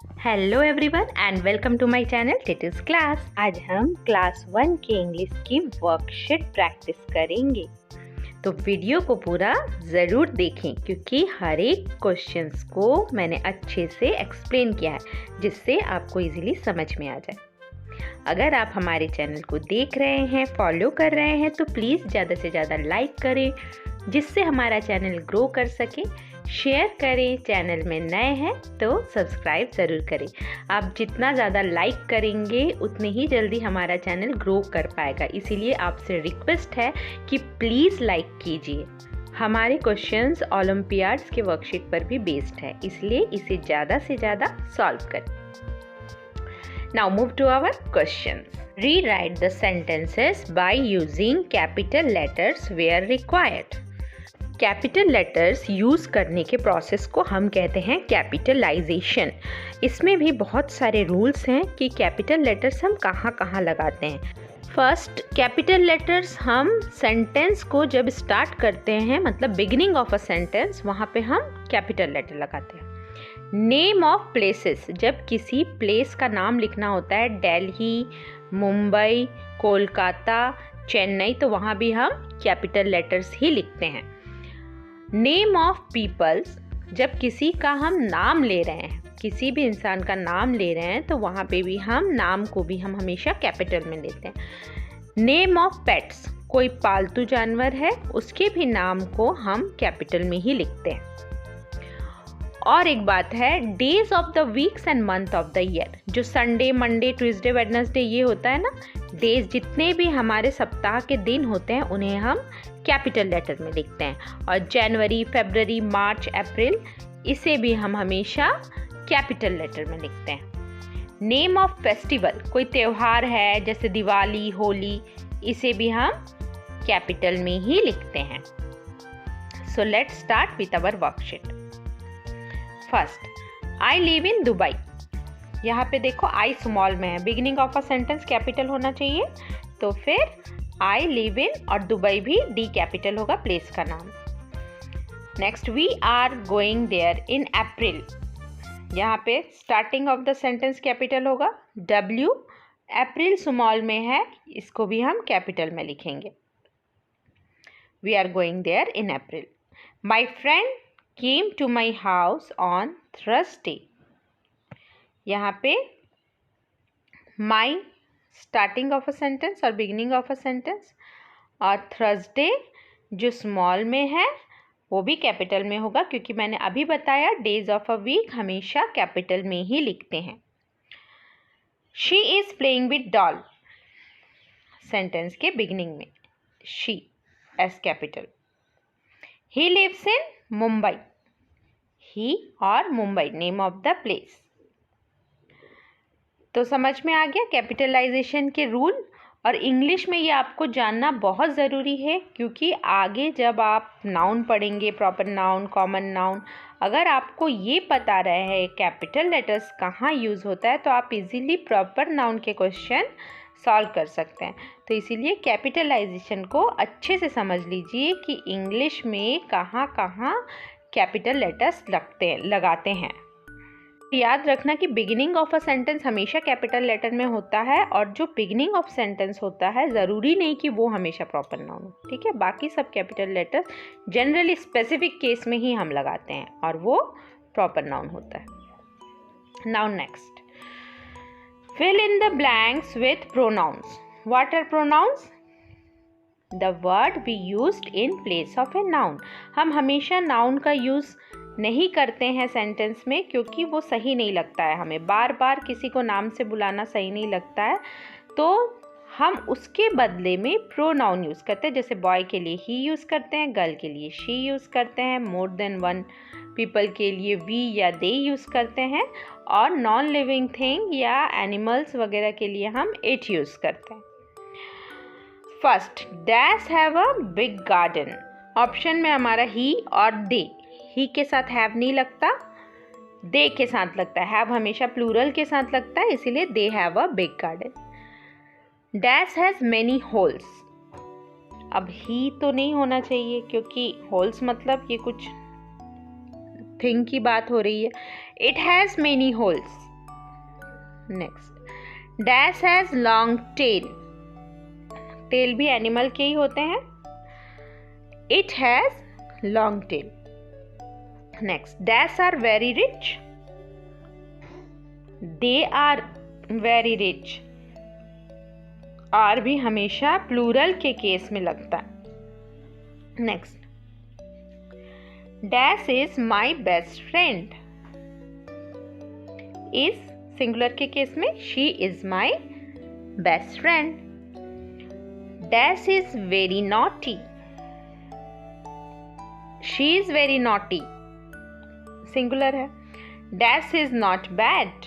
Hello everyone and welcome to my channel tittles class. आज हम class 1 की English की वर्कशीट प्रैक्टिस करेंगे, तो वीडियो को पूरा ज़रूर देखें क्योंकि हर एक क्वेश्चंस को मैंने अच्छे से एक्सप्लेन किया है जिससे आपको इजीली समझ में आ जाए। अगर आप हमारे चैनल को देख रहे हैं, फॉलो कर रहे हैं तो प्लीज़ ज़्यादा से ज़्यादा लाइक करें जिससे हमारा चैनल ग्रो कर सके। शेयर करें, चैनल में नए हैं तो सब्सक्राइब ज़रूर करें। आप जितना ज़्यादा लाइक करेंगे उतनी ही जल्दी हमारा चैनल ग्रो कर पाएगा, इसीलिए आपसे रिक्वेस्ट है कि प्लीज़ लाइक कीजिए। हमारे क्वेश्चंस ओलंपियाड्स के वर्कशीट पर भी बेस्ड है, इसलिए इसे ज़्यादा से ज़्यादा सॉल्व करें। Now move to our questions. Rewrite the sentences by using capital letters where required. Capital letters use करने के प्रोसेस को हम कहते हैं कैपिटलाइजेशन। इसमें भी बहुत सारे रूल्स हैं कि कैपिटल लेटर्स हम कहाँ कहाँ लगाते हैं। फर्स्ट, कैपिटल लेटर्स हम सेंटेंस को जब स्टार्ट करते हैं, मतलब बिगिनिंग ऑफ अ सेंटेंस, वहाँ पे हम कैपिटल लेटर लगाते हैं। नेम ऑफ प्लेसेस, जब किसी प्लेस का नाम लिखना होता है, दिल्ली, मुंबई, कोलकाता, चेन्नई, तो वहाँ भी हम कैपिटल लेटर्स ही लिखते हैं। नेम ऑफ पीपल्स, जब किसी का हम नाम ले रहे हैं, किसी भी इंसान का नाम ले रहे हैं, तो वहाँ पे भी हम नाम को भी हम हमेशा कैपिटल में लेते हैं। नेम ऑफ पेट्स, कोई पालतू जानवर है उसके भी नाम को हम कैपिटल में ही लिखते हैं। और एक बात है, days of the weeks and month of the year, जो संडे, मंडे, ट्यूसडे, वेडनेसडे ये होता है ना, डेज, जितने भी हमारे सप्ताह के दिन होते हैं उन्हें हम कैपिटल लेटर में लिखते हैं। और जनवरी, फरवरी, मार्च, अप्रैल, इसे भी हम हमेशा कैपिटल लेटर में लिखते हैं। नेम ऑफ फेस्टिवल, कोई त्यौहार है जैसे दिवाली, होली, इसे भी हम कैपिटल में ही लिखते हैं। So let's start with our worksheet. First, I live in Dubai. यहाँ पे देखो आई स्मॉल में है, beginning of a sentence capital होना चाहिए, तो फिर आई लिव इन और दुबई भी डी कैपिटल होगा, प्लेस का नाम। Next, we are going there in April. यहाँ पे starting of the sentence capital होगा, डब्ल्यू, अप्रैल स्मॉल में है, इसको भी हम कैपिटल में लिखेंगे। We are going there in April. My friend came to my house on Thursday। यहाँ पे my starting of a sentence और beginning of a sentence, और Thursday जो small में है वो भी कैपिटल में होगा क्योंकि मैंने अभी बताया days of a week हमेशा कैपिटल में ही लिखते हैं। She is playing with doll, sentence के बिगिनिंग में she as capital. He lives in Mumbai, he और Mumbai name of the place. तो समझ में आ गया कैपिटलाइजेशन के रूल। और इंग्लिश में ये आपको जानना बहुत ज़रूरी है क्योंकि आगे जब आप नाउन पढ़ेंगे, प्रॉपर नाउन, कॉमन नाउन, अगर आपको ये पता रहे है कैपिटल लेटर्स कहाँ यूज़ होता है तो आप इजीली प्रॉपर नाउन के क्वेश्चन सॉल्व कर सकते हैं। तो इसीलिए कैपिटलाइजेशन को अच्छे से समझ लीजिए कि इंग्लिश में कहाँ कहाँ कैपिटल लेटर्स लगाते हैं। याद रखना कि बिगिनिंग ऑफ अ सेंटेंस हमेशा कैपिटल लेटर में होता है और जो बिगिनिंग ऑफ सेंटेंस होता है ज़रूरी नहीं कि वो हमेशा प्रॉपर नाउन हो, ठीक है। बाकी सब capital letters generally specific case में ही हम लगाते हैं और वो प्रॉपर नाउन होता है। Now next, fill in the blanks with pronouns. What are pronouns? The word we used in place of a noun. हम हमेशा noun का यूज़ नहीं करते हैं सेंटेंस में क्योंकि वो सही नहीं लगता है, हमें बार बार किसी को नाम से बुलाना सही नहीं लगता है, तो हम उसके बदले में प्रोनाउन यूज़ करते हैं। जैसे बॉय के लिए ही यूज़ करते हैं, गर्ल के लिए शी यूज़ करते हैं, मोर देन वन पीपल के लिए वी या दे यूज़ करते हैं, और नॉन लिविंग थिंग या एनिमल्स वगैरह के लिए हम इट यूज़ करते हैं। First, dash have a big garden. Option में हमारा ही और दे, ही के साथ हैव नहीं लगता, दे के साथ लगता है। हैव हमेशा प्लूरल के साथ लगता है, इसीलिए they have a big garden. Dash has many holes. अब ही तो नहीं होना चाहिए क्योंकि होल्स मतलब ये कुछ थिंग की बात हो रही है। It has many holes, next, dash has long tail, tail भी एनिमल के ही होते हैं. It has long tail. Next, dash are very rich, they are very rich. Are भी हमेशा प्लूरल के केस में लगता है. Next, dash is my best friend. Is singular के केस में she is my best friend. Dash is very naughty, she is very naughty, singular है. Dash is not bad,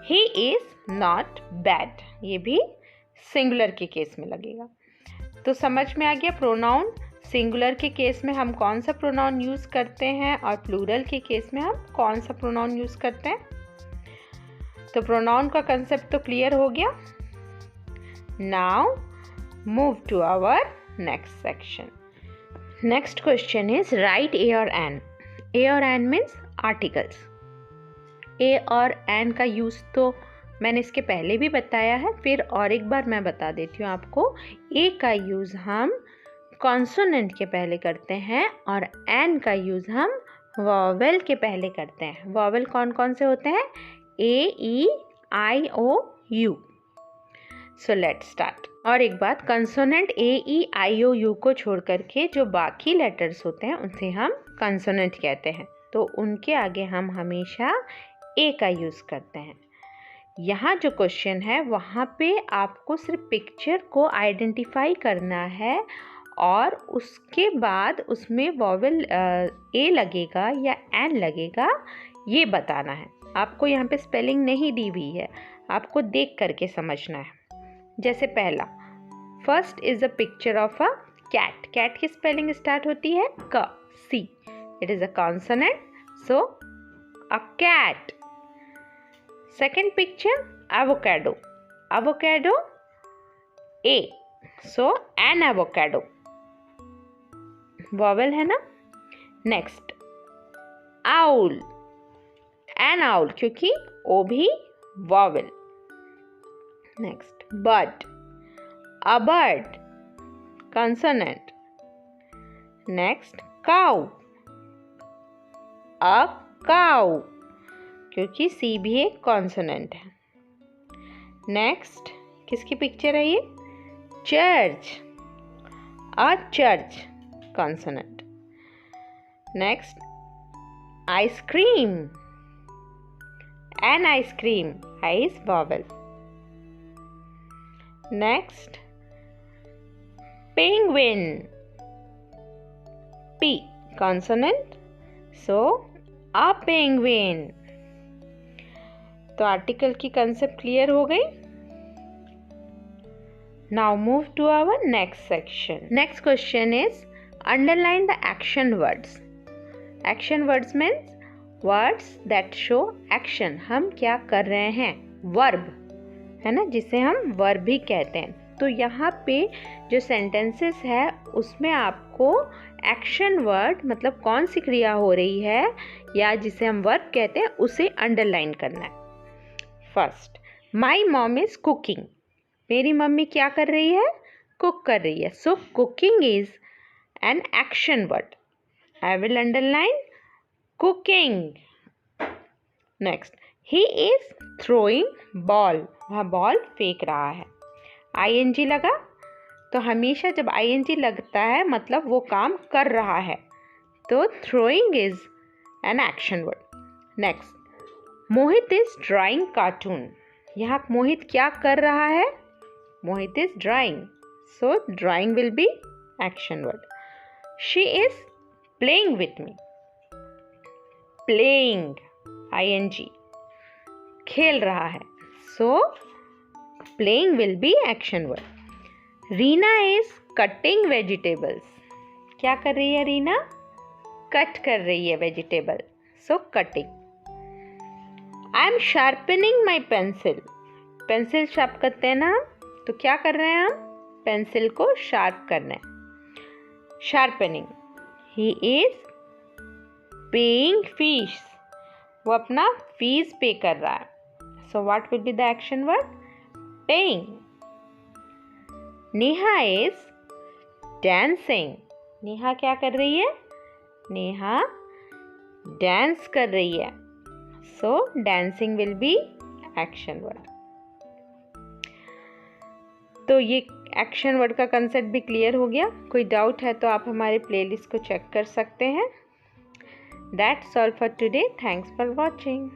he is not bad, ये भी singular के case में लगेगा. तो समझ में आ गया प्रोनाउन सिंगुलर के केस में हम कौन सा प्रोनाउन यूज करते हैं और प्लूरल के केस में हम कौन सा प्रोनाउन यूज करते हैं. तो प्रोनाउन का कंसेप्ट तो क्लियर हो गया. Now move to our next section. Next question is write a और एन. ए और एन मीन्स आर्टिकल्स. ए और एन का यूज तो मैंने इसके पहले भी बताया है, फिर और एक बार मैं बता देती हूँ आपको. ए का यूज हम कॉन्सोनेंट के पहले करते हैं और एन का यूज हम वॉवेल के पहले करते हैं. वॉवेल कौन कौन से होते हैं? ए, ई, आई, ओ, यू. So let's start. और एक बात, consonant A, E, I, O, you को छोड़ करके जो बाकी लेटर्स होते हैं उनसे हम कंसोनेंट कहते हैं. तो उनके आगे हम हमेशा ए का यूज़ करते हैं. यहाँ जो क्वेश्चन है वहाँ पे आपको सिर्फ पिक्चर को आइडेंटिफाई करना है और उसके बाद उसमें वॉवेल ए लगेगा या एन लगेगा ये बताना है. आपको यहाँ पे स्पेलिंग नहीं दी हुई है, आपको देख करके समझना है. जैसे पहला, first is a picture of a cat. Cat की स्पेलिंग स्टार्ट होती है क, C. It is a consonant, so a cat. Second picture, avocado. Avocado, A. So an avocado. Vowel है ना. Next, owl. an owl क्योंकि O भी vowel. Next, bird. a bird, consonant. Next, cow. a cow क्योंकि सी भी एक consonant है. Next, किसकी picture है ये? Church. A church, consonant. Next, ice cream. An ice cream, I is vowel. Next, penguin. P consonant, so a penguin. तो article की concept clear हो गई. Now move to our next section. Next question is underline the action words. Action words means words that show action. हम क्या कर रहे हैं? Verb है ना, जिसे हम वर्ब भी कहते हैं. तो यहाँ पे जो सेंटेंसेस है उसमें आपको एक्शन वर्ड मतलब कौन सी क्रिया हो रही है या जिसे हम वर्ब कहते हैं उसे अंडरलाइन करना है. First, my mom is cooking. मेरी मम्मी क्या कर रही है? कुक कर रही है. So cooking is an action word. I will underline cooking. Next, he is throwing ball. वह बॉल फेंक रहा है. ING लगा तो हमेशा जब ING लगता है मतलब वो काम कर रहा है. तो throwing is an action word. Next, Mohit is drawing cartoon. यहाँ मोहित क्या कर रहा है? Mohit is drawing, so drawing will be action word. She is playing with me. Playing, ING, खेल रहा है, सो playing will be action word. Reena is cutting vegetables. क्या कर रही है रीना? कट कर रही है vegetable, so cutting. I am sharpening my pencil. Pencil sharp करते हैं ना हम, तो क्या कर रहे हैं हम? पेंसिल को शार्प करना है. Sharpening. He is paying fish. वो अपना फीस पे कर रहा है. So what will be the action word? Paying. Neha is dancing. Neha क्या कर रही है? नेहा डांस कर रही है. So dancing will be action word. तो ये एक्शन वर्ड का कंसेप्ट भी क्लियर हो गया. कोई डाउट है तो आप हमारे प्लेलिस्ट को चेक कर सकते हैं. That's all for today. Thanks for watching.